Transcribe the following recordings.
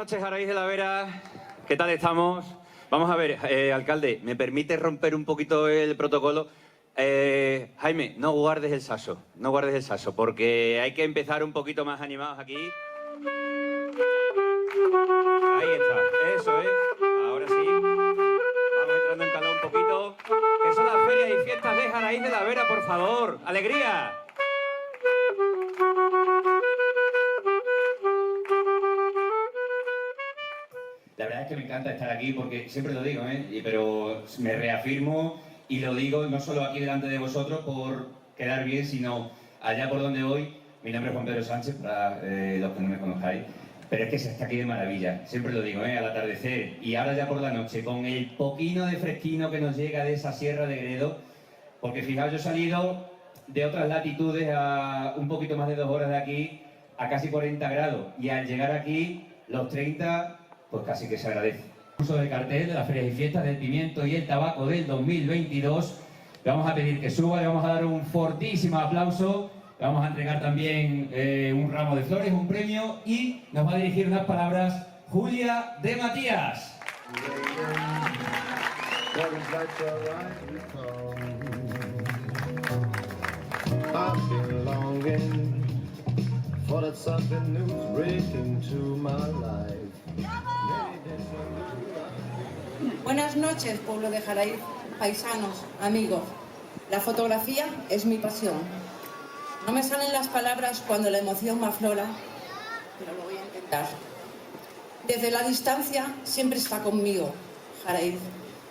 noches, Jaraíz de la Vera. ¿Qué tal estamos? Vamos a ver, alcalde, ¿me permite romper un poquito el protocolo? Jaime, no guardes el saso, porque hay que empezar un poquito más animados aquí. Ahí está, eso es. Ahora sí. Vamos entrando en calor un poquito. Que son las ferias y fiestas de Jaraíz de la Vera, por favor. ¡Alegría! La verdad es que me encanta estar aquí porque siempre lo digo, pero me reafirmo y lo digo no solo aquí delante de vosotros por quedar bien, sino allá por donde voy. Mi nombre es Juan Pedro Sánchez, para los que no me conozcáis, pero es que se está aquí de maravilla, siempre lo digo, al atardecer y ahora ya por la noche, con el poquino de fresquino que nos llega de esa sierra de Gredo, porque fijaos, yo he salido de otras latitudes a un poquito más de 2 horas de aquí a casi 40 grados y al llegar aquí los 30 pues casi que se agradece. El uso del cartel de las ferias y fiestas del pimiento y el tabaco del 2022. Le vamos a pedir que suba, le vamos a dar un fortísimo aplauso, le vamos a entregar también un ramo de flores, un premio, y nos va a dirigir unas palabras Julia de Matías. Buenas noches, pueblo de Jaraíz, paisanos, amigos. La fotografía es mi pasión. No me salen las palabras cuando la emoción me aflora, pero lo voy a intentar. Desde la distancia siempre está conmigo, Jaraíz,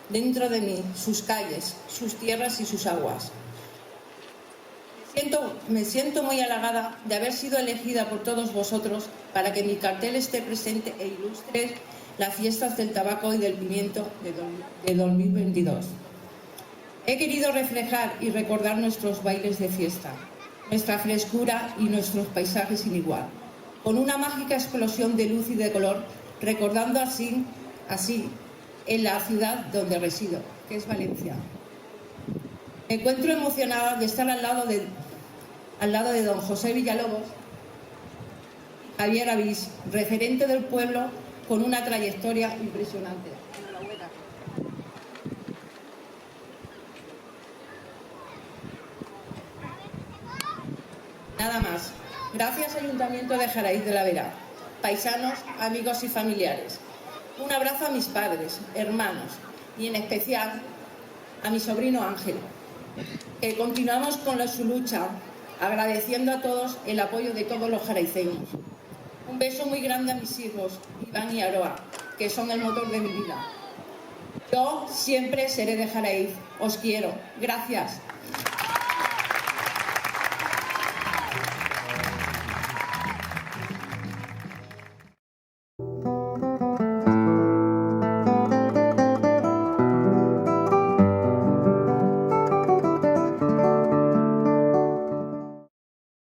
dentro de mí, sus calles, sus tierras y sus aguas. Me siento muy halagada de haber sido elegida por todos vosotros para que mi cartel esté presente e ilustre las fiestas del tabaco y del pimiento de 2022. He querido reflejar y recordar nuestros bailes de fiesta, nuestra frescura y nuestros paisajes sin igual, con una mágica explosión de luz y de color, recordando así en la ciudad donde resido, que es Valencia. Me encuentro emocionada de estar al lado de don José Villalobos, Javier Avís, referente del pueblo con una trayectoria impresionante. Enhorabuena. Nada más. Gracias, Ayuntamiento de Jaraíz de la Vera, paisanos, amigos y familiares. Un abrazo a mis padres, hermanos y en especial a mi sobrino Ángel. Continuamos con su lucha, agradeciendo a todos el apoyo de todos los jaraiceños. Un beso muy grande a mis hijos, Iván y Aroa, que son el motor de mi vida. Yo siempre seré de Jaraíz. Os quiero. Gracias.